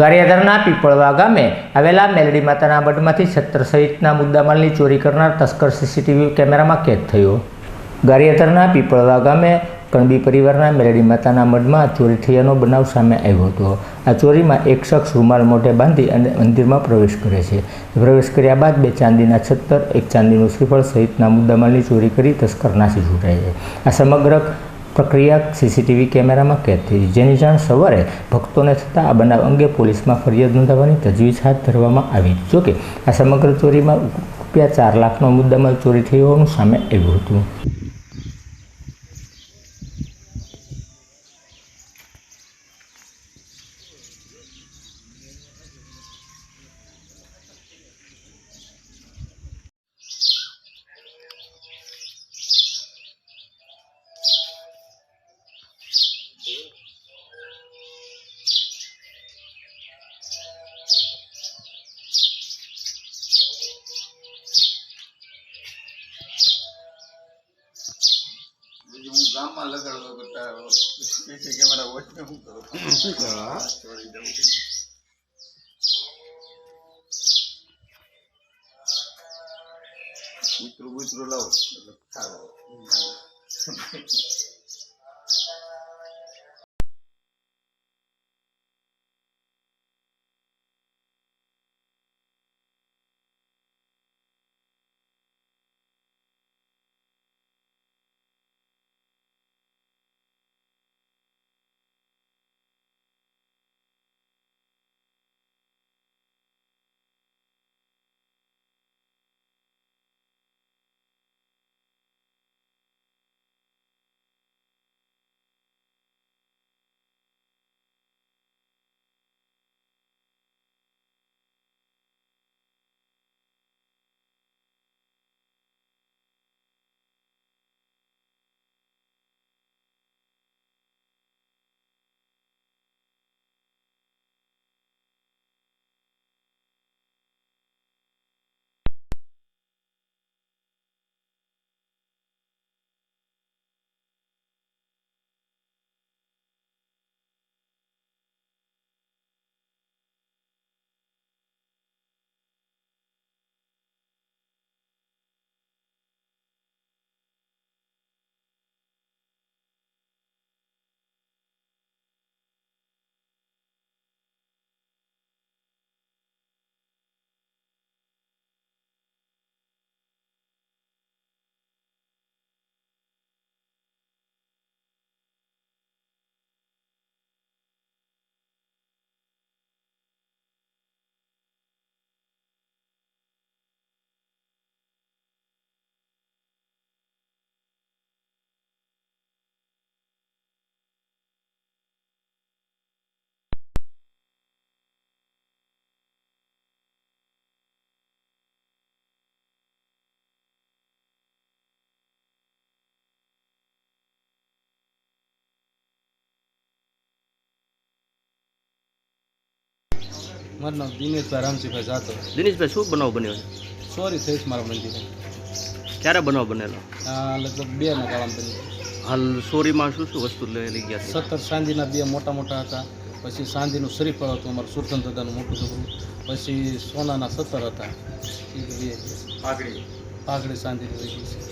ગારિયાધારના પીપળવા ગામે આવેલા મેલડી માતાના મઢમાંથી છત્ર સહિતના મુદ્દામાલની ચોરી કરનાર તસ્કર સીસીટીવી કેમેરામાં કેદ થયો। ગારિયાધારના પીપળવા ગામે કણબી પરિવારના મેલડી માતાના મઢમાં ચોરી થયાનો બનાવ સામે આવ્યો હતો। આ ચોરીમાં એક શખ્સ રૂમાલ મોઢે બાંધી અને મંદિરમાં પ્રવેશ કરે છે। પ્રવેશ કર્યા બાદ 2 ચાંદીના છત્તર, 1 ચાંદીનું શ્રીફળ સહિતના મુદ્દામાલની ચોરી કરી તસ્કર નાસી છૂટાય છે। આ સમગ્ર પ્રક્રિયા સીસીટીવી કેમેરામાં કેદ થઈ, જેની જાણ સવારે ભક્તોને થતાં આ બનાવ અંગે પોલીસમાં ફરિયાદ નોંધાવવાની તજવીજ હાથ ધરવામાં આવી। જોકે આ સમગ્ર ચોરીમાં ₹4 લાખનો મુદ્દામાલ ચોરી થયો હોવાનું સામે આવ્યું હતું। હું ગામમાં લગાડતો કે મારા વોચને શું કરું છોડી દઉં। કૂતરું લાવો એટલે સારું। મારું નામ દિનેશભાઈ રામજીભાઈ જાતો। દિનેશભાઈ, શું બનાવ બન્યો છે? ચોરી થઈ છે મારા મંદિરે। ક્યારે બનાવ બનેલો? આ લગભગ 2 ના ગાળામાં બની। હાલ ચોરીમાં શું શું વસ્તુ લઈ ગયા છે? 17 ચાંદીના 2 મોટા હતા, પછી ચાંદીનું શ્રીફળ હતું અમારું સુરતન દાદાનું મોટું છોકરું, પછી સોનાના 17 હતા, એ 2 પાઘડી ચાંદીની લઈ ગઈ છે।